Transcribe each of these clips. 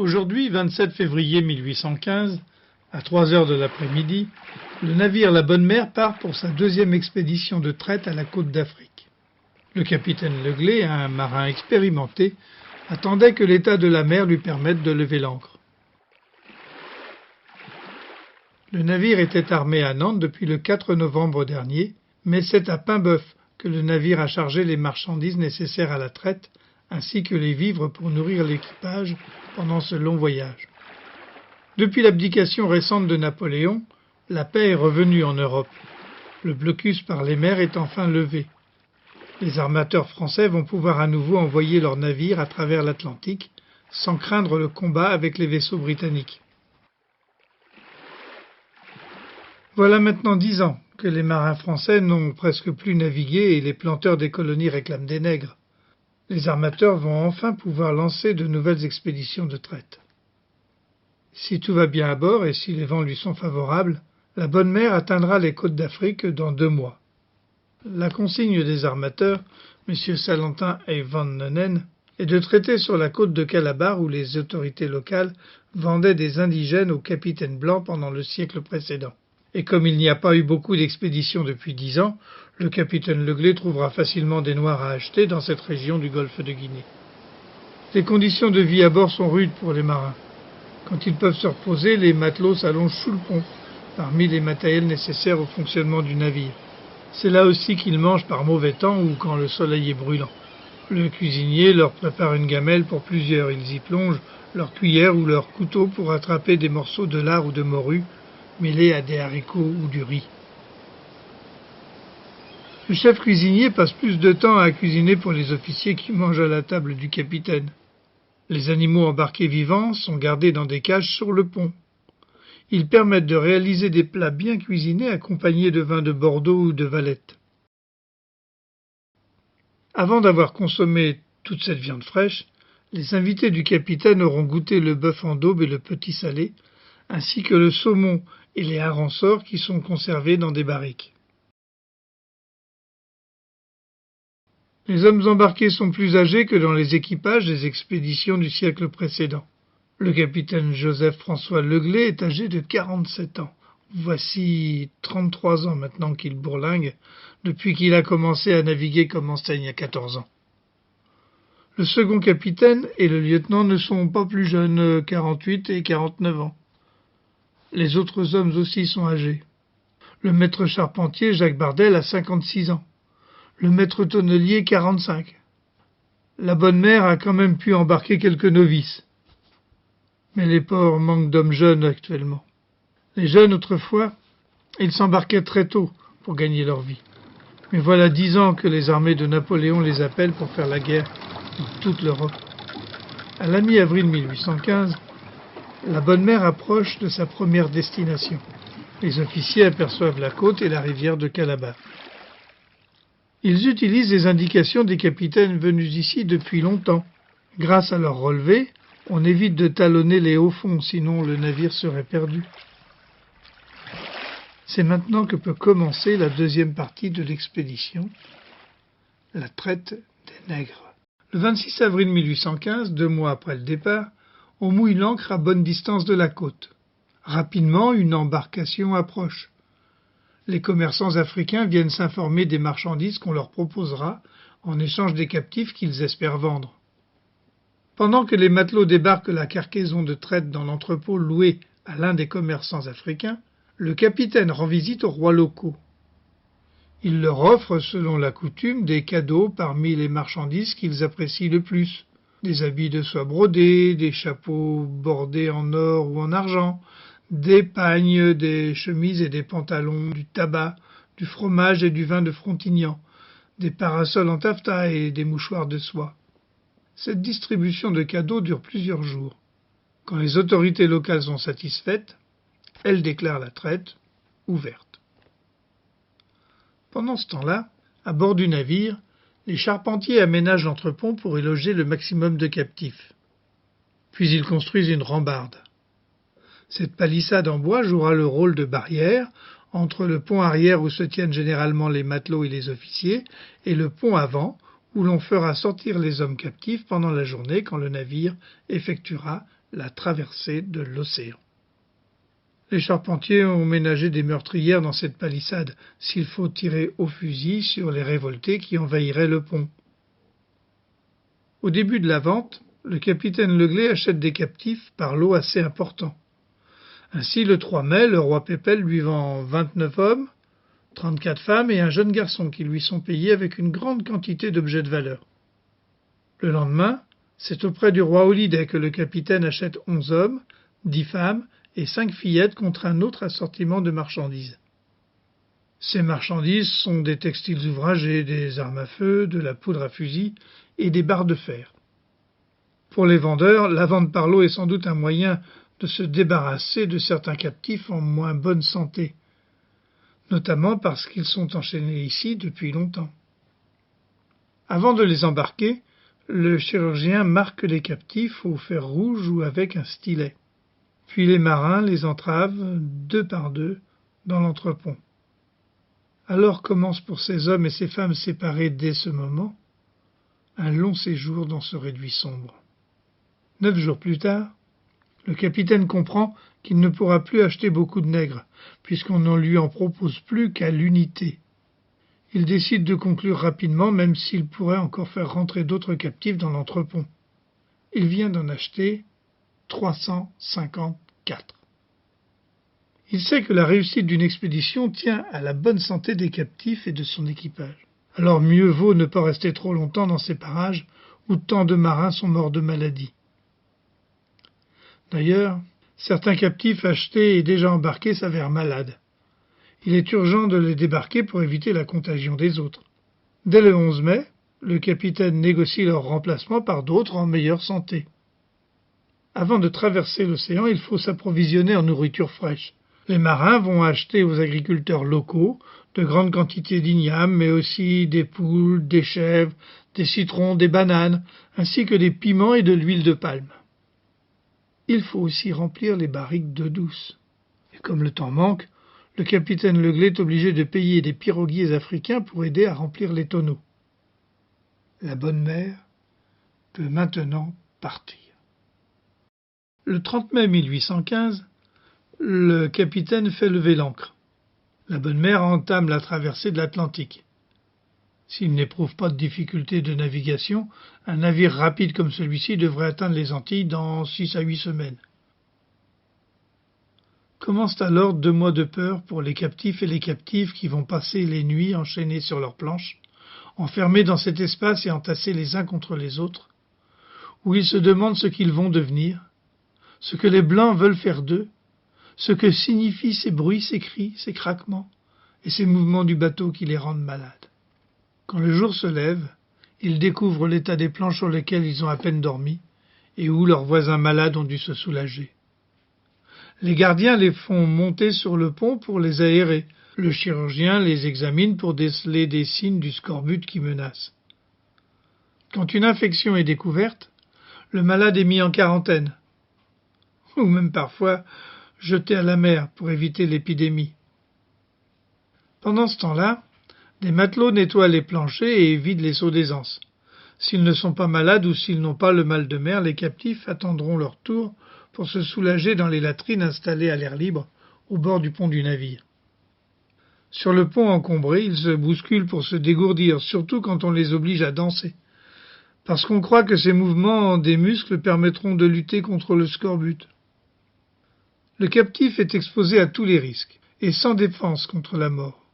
Aujourd'hui, 27 février 1815, à 3 heures de l'après-midi, le navire La Bonne Mère part pour sa deuxième expédition de traite à la côte d'Afrique. Le capitaine Leglé, un marin expérimenté, attendait que l'état de la mer lui permette de lever l'ancre. Le navire était armé à Nantes depuis le 4 novembre dernier, mais c'est à Paimboeuf que le navire a chargé les marchandises nécessaires à la traite, ainsi que les vivres pour nourrir l'équipage pendant ce long voyage. Depuis l'abdication récente de Napoléon, la paix est revenue en Europe. Le blocus par les mers est enfin levé. Les armateurs français vont pouvoir à nouveau envoyer leurs navires à travers l'Atlantique, sans craindre le combat avec les vaisseaux britanniques. Voilà maintenant 10 ans que les marins français n'ont presque plus navigué et les planteurs des colonies réclament des nègres. Les armateurs vont enfin pouvoir lancer de nouvelles expéditions de traite. Si tout va bien à bord et si les vents lui sont favorables, la Bonne Mère atteindra les côtes d'Afrique dans 2 mois. La consigne des armateurs, M. Salentin et Van Nonen, est de traiter sur la côte de Calabar où les autorités locales vendaient des indigènes aux capitaines blancs pendant le siècle précédent. Et comme il n'y a pas eu beaucoup d'expéditions depuis 10 ans, le capitaine Leglé trouvera facilement des Noirs à acheter dans cette région du golfe de Guinée. Les conditions de vie à bord sont rudes pour les marins. Quand ils peuvent se reposer, les matelots s'allongent sous le pont, parmi les matériels nécessaires au fonctionnement du navire. C'est là aussi qu'ils mangent par mauvais temps ou quand le soleil est brûlant. Le cuisinier leur prépare une gamelle pour plusieurs. Ils y plongent leur cuillère ou leur couteau pour attraper des morceaux de lard ou de morue, mêlés à des haricots ou du riz. Le chef cuisinier passe plus de temps à cuisiner pour les officiers qui mangent à la table du capitaine. Les animaux embarqués vivants sont gardés dans des cages sur le pont. Ils permettent de réaliser des plats bien cuisinés accompagnés de vin de Bordeaux ou de Valette. Avant d'avoir consommé toute cette viande fraîche, les invités du capitaine auront goûté le bœuf en daube et le petit salé, ainsi que le saumon et les harensorts qui sont conservés dans des barriques. Les hommes embarqués sont plus âgés que dans les équipages des expéditions du siècle précédent. Le capitaine Joseph-François Leglé est âgé de 47 ans. Voici 33 ans maintenant qu'il bourlingue, depuis qu'il a commencé à naviguer comme enseigne à 14 ans. Le second capitaine et le lieutenant ne sont pas plus jeunes, 48 et 49 ans. Les autres hommes aussi sont âgés. Le maître charpentier Jacques Bardel a 56 ans. Le maître tonnelier 45. La Bonne Mère a quand même pu embarquer quelques novices. Mais les ports manquent d'hommes jeunes actuellement. Les jeunes, autrefois, ils s'embarquaient très tôt pour gagner leur vie. Mais voilà 10 ans que les armées de Napoléon les appellent pour faire la guerre dans toute l'Europe. À la mi-avril 1815, la Bonne Mère approche de sa première destination. Les officiers aperçoivent la côte et la rivière de Calabar. Ils utilisent les indications des capitaines venus ici depuis longtemps. Grâce à leur relevé, on évite de talonner les hauts fonds, sinon le navire serait perdu. C'est maintenant que peut commencer la deuxième partie de l'expédition, la traite des nègres. Le 26 avril 1815, 2 mois après le départ, on mouille l'ancre à bonne distance de la côte. Rapidement, une embarcation approche. Les commerçants africains viennent s'informer des marchandises qu'on leur proposera en échange des captifs qu'ils espèrent vendre. Pendant que les matelots débarquent la cargaison de traite dans l'entrepôt loué à l'un des commerçants africains, le capitaine rend visite aux rois locaux. Il leur offre, selon la coutume, des cadeaux parmi les marchandises qu'ils apprécient le plus. Des habits de soie brodés, des chapeaux bordés en or ou en argent, des pagnes, des chemises et des pantalons, du tabac, du fromage et du vin de Frontignan, des parasols en taffetas et des mouchoirs de soie. Cette distribution de cadeaux dure plusieurs jours. Quand les autorités locales sont satisfaites, elles déclarent la traite ouverte. Pendant ce temps-là, à bord du navire, les charpentiers aménagent l'entrepont pour y loger le maximum de captifs. Puis ils construisent une rambarde. Cette palissade en bois jouera le rôle de barrière entre le pont arrière où se tiennent généralement les matelots et les officiers et le pont avant où l'on fera sortir les hommes captifs pendant la journée quand le navire effectuera la traversée de l'océan. Les charpentiers ont ménagé des meurtrières dans cette palissade, s'il faut tirer au fusil sur les révoltés qui envahiraient le pont. Au début de la vente, le capitaine Leglé achète des captifs par lot assez important. Ainsi, le 3 mai, le roi Pépel lui vend 29 hommes, 34 femmes et un jeune garçon qui lui sont payés avec une grande quantité d'objets de valeur. Le lendemain, c'est auprès du roi Holliday que le capitaine achète 11 hommes, 10 femmes et 5 fillettes contre un autre assortiment de marchandises. Ces marchandises sont des textiles ouvragés, des armes à feu, de la poudre à fusil et des barres de fer. Pour les vendeurs, la vente par lot est sans doute un moyen de se débarrasser de certains captifs en moins bonne santé, notamment parce qu'ils sont enchaînés ici depuis longtemps. Avant de les embarquer, le chirurgien marque les captifs au fer rouge ou avec un stylet. Puis les marins les entravent, 2 par 2, dans l'entrepont. Alors commence pour ces hommes et ces femmes séparés dès ce moment un long séjour dans ce réduit sombre. 9 jours plus tard, le capitaine comprend qu'il ne pourra plus acheter beaucoup de nègres, puisqu'on ne lui en propose plus qu'à l'unité. Il décide de conclure rapidement, même s'il pourrait encore faire rentrer d'autres captifs dans l'entrepont. Il vient d'en acheter 354. Il sait que la réussite d'une expédition tient à la bonne santé des captifs et de son équipage. Alors mieux vaut ne pas rester trop longtemps dans ces parages où tant de marins sont morts de maladie. D'ailleurs, certains captifs achetés et déjà embarqués s'avèrent malades. Il est urgent de les débarquer pour éviter la contagion des autres. Dès le 11 mai, le capitaine négocie leur remplacement par d'autres en meilleure santé. Avant de traverser l'océan, il faut s'approvisionner en nourriture fraîche. Les marins vont acheter aux agriculteurs locaux de grandes quantités d'ignames, mais aussi des poules, des chèvres, des citrons, des bananes, ainsi que des piments et de l'huile de palme. Il faut aussi remplir les barriques d'eau douce. Et comme le temps manque, le capitaine Leglé est obligé de payer des piroguiers africains pour aider à remplir les tonneaux. La bonne mère peut maintenant partir. Le 30 mai 1815, le capitaine fait lever l'ancre. La bonne mère entame la traversée de l'Atlantique. S'il n'éprouve pas de difficultés de navigation, un navire rapide comme celui-ci devrait atteindre les Antilles dans 6 à 8 semaines. Commencent alors 2 mois de peur pour les captifs et les captives qui vont passer les nuits enchaînés sur leurs planches, enfermés dans cet espace et entassés les uns contre les autres, où ils se demandent ce qu'ils vont devenir, ce que les Blancs veulent faire d'eux, ce que signifient ces bruits, ces cris, ces craquements et ces mouvements du bateau qui les rendent malades. Quand le jour se lève, ils découvrent l'état des planches sur lesquelles ils ont à peine dormi et où leurs voisins malades ont dû se soulager. Les gardiens les font monter sur le pont pour les aérer. Le chirurgien les examine pour déceler des signes du scorbut qui menace. Quand une infection est découverte, le malade est mis en quarantaine, ou même parfois jeté à la mer pour éviter l'épidémie. Pendant ce temps-là, des matelots nettoient les planchers et vident les seaux d'aisance. S'ils ne sont pas malades ou s'ils n'ont pas le mal de mer, les captifs attendront leur tour pour se soulager dans les latrines installées à l'air libre au bord du pont du navire. Sur le pont encombré, ils se bousculent pour se dégourdir, surtout quand on les oblige à danser, parce qu'on croit que ces mouvements des muscles permettront de lutter contre le scorbut. Le captif est exposé à tous les risques, et sans défense contre la mort.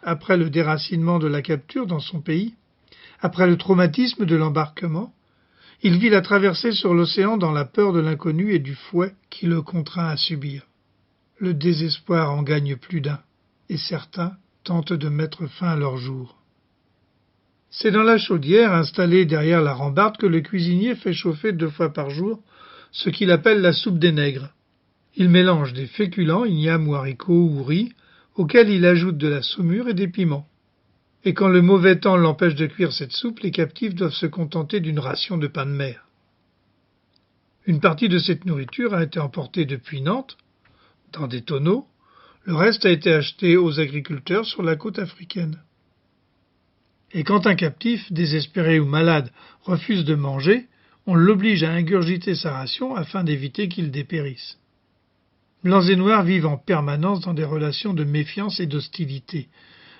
Après le déracinement de la capture dans son pays, après le traumatisme de l'embarquement, il vit la traversée sur l'océan dans la peur de l'inconnu et du fouet qui le contraint à subir. Le désespoir en gagne plus d'un, et certains tentent de mettre fin à leur jour. C'est dans la chaudière installée derrière la rambarde que le cuisinier fait chauffer 2 fois par jour ce qu'il appelle la soupe des nègres. Il mélange des féculents, ignames ou haricots ou riz, auxquels il ajoute de la saumure et des piments. Et quand le mauvais temps l'empêche de cuire cette soupe, les captifs doivent se contenter d'une ration de pain de mer. Une partie de cette nourriture a été emportée depuis Nantes, dans des tonneaux. Le reste a été acheté aux agriculteurs sur la côte africaine. Et quand un captif, désespéré ou malade, refuse de manger, On l'oblige à ingurgiter sa ration afin d'éviter qu'il dépérisse. Blancs et noirs vivent en permanence dans des relations de méfiance et d'hostilité.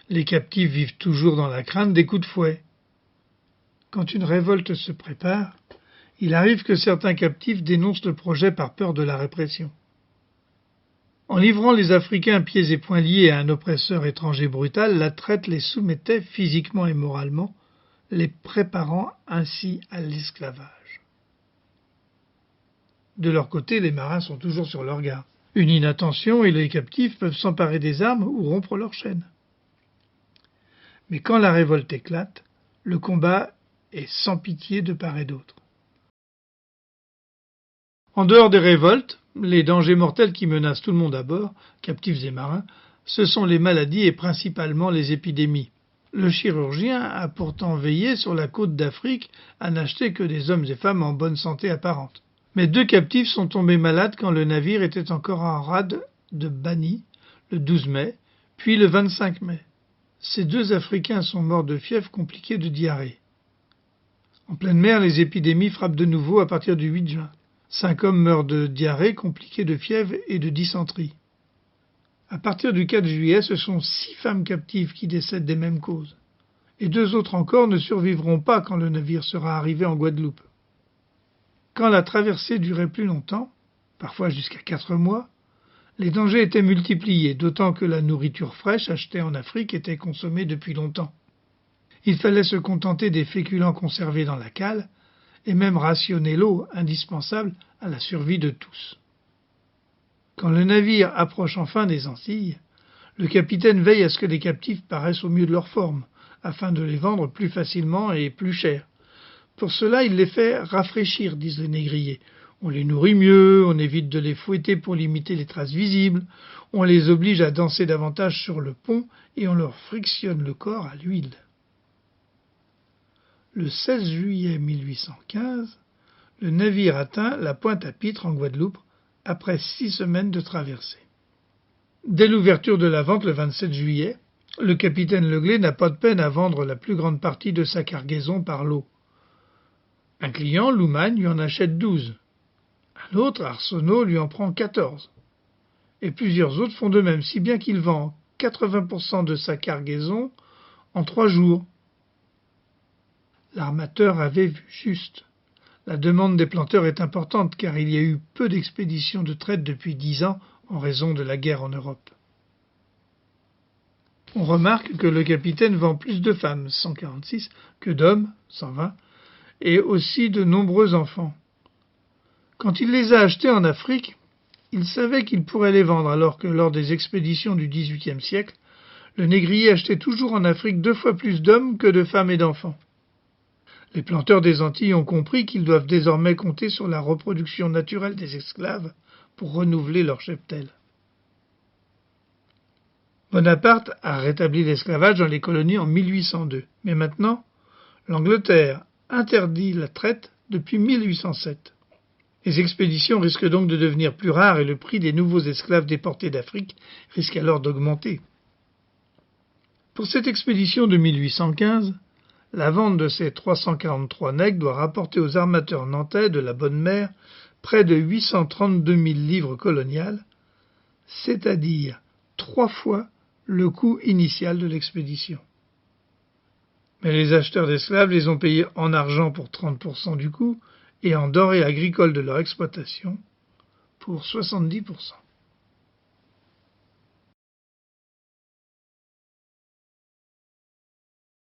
Les captifs vivent toujours dans la crainte des coups de fouet. Quand une révolte se prépare, il arrive que certains captifs dénoncent le projet par peur de la répression. En livrant les Africains pieds et poings liés à un oppresseur étranger brutal, la traite les soumettait physiquement et moralement, les préparant ainsi à l'esclavage. De leur côté, les marins sont toujours sur leur garde. Une inattention et les captifs peuvent s'emparer des armes ou rompre leurs chaînes. Mais quand la révolte éclate, le combat est sans pitié de part et d'autre. En dehors des révoltes, les dangers mortels qui menacent tout le monde à bord, captifs et marins, ce sont les maladies et principalement les épidémies. Le chirurgien a pourtant veillé sur la côte d'Afrique à n'acheter que des hommes et femmes en bonne santé apparente. Mais 2 captifs sont tombés malades quand le navire était encore en rade de Bani, le 12 mai, puis le 25 mai. Ces 2 Africains sont morts de fièvre compliquée de diarrhée. En pleine mer, les épidémies frappent de nouveau à partir du 8 juin. 5 hommes meurent de diarrhée compliquée de fièvre et de dysenterie. À partir du 4 juillet, ce sont 6 femmes captives qui décèdent des mêmes causes. Et 2 autres encore ne survivront pas quand le navire sera arrivé en Guadeloupe. Quand la traversée durait plus longtemps, parfois jusqu'à 4 mois, les dangers étaient multipliés, d'autant que la nourriture fraîche achetée en Afrique était consommée depuis longtemps. Il fallait se contenter des féculents conservés dans la cale, et même rationner l'eau indispensable à la survie de tous. Quand le navire approche enfin des Antilles, le capitaine veille à ce que les captifs paraissent au mieux de leur forme, afin de les vendre plus facilement et plus cher. Pour cela, il les fait rafraîchir, disent les négriers. On les nourrit mieux, on évite de les fouetter pour limiter les traces visibles, on les oblige à danser davantage sur le pont et on leur frictionne le corps à l'huile. Le 16 juillet 1815, le navire atteint la Pointe-à-Pitre en Guadeloupe après 6 semaines de traversée. Dès l'ouverture de la vente le 27 juillet, le capitaine Leglé n'a pas de peine à vendre la plus grande partie de sa cargaison par lot. Un client, Loumagne, lui en achète 12. Un autre, Arsenault, lui en prend 14. Et plusieurs autres font de même, si bien qu'il vend 80% de sa cargaison en 3 jours. L'armateur avait vu juste. La demande des planteurs est importante car il y a eu peu d'expéditions de traite depuis 10 ans en raison de la guerre en Europe. On remarque que le capitaine vend plus de femmes, 146, que d'hommes, 120, et aussi de nombreux enfants. Quand il les a achetés en Afrique, il savait qu'il pourrait les vendre alors que lors des expéditions du XVIIIe siècle, le négrier achetait toujours en Afrique 2 fois plus d'hommes que de femmes et d'enfants. Les planteurs des Antilles ont compris qu'ils doivent désormais compter sur la reproduction naturelle des esclaves pour renouveler leur cheptel. Bonaparte a rétabli l'esclavage dans les colonies en 1802, mais maintenant, l'Angleterre interdit la traite depuis 1807. Les expéditions risquent donc de devenir plus rares et le prix des nouveaux esclaves déportés d'Afrique risque alors d'augmenter. Pour cette expédition de 1815, la vente de ces 343 nègres doit rapporter aux armateurs nantais de la Bonne Mer près de 832 000 livres coloniales, c'est-à-dire 3 fois le coût initial de l'expédition. Mais les acheteurs d'esclaves les ont payés en argent pour 30% du coût et en denrées agricoles de leur exploitation pour 70%.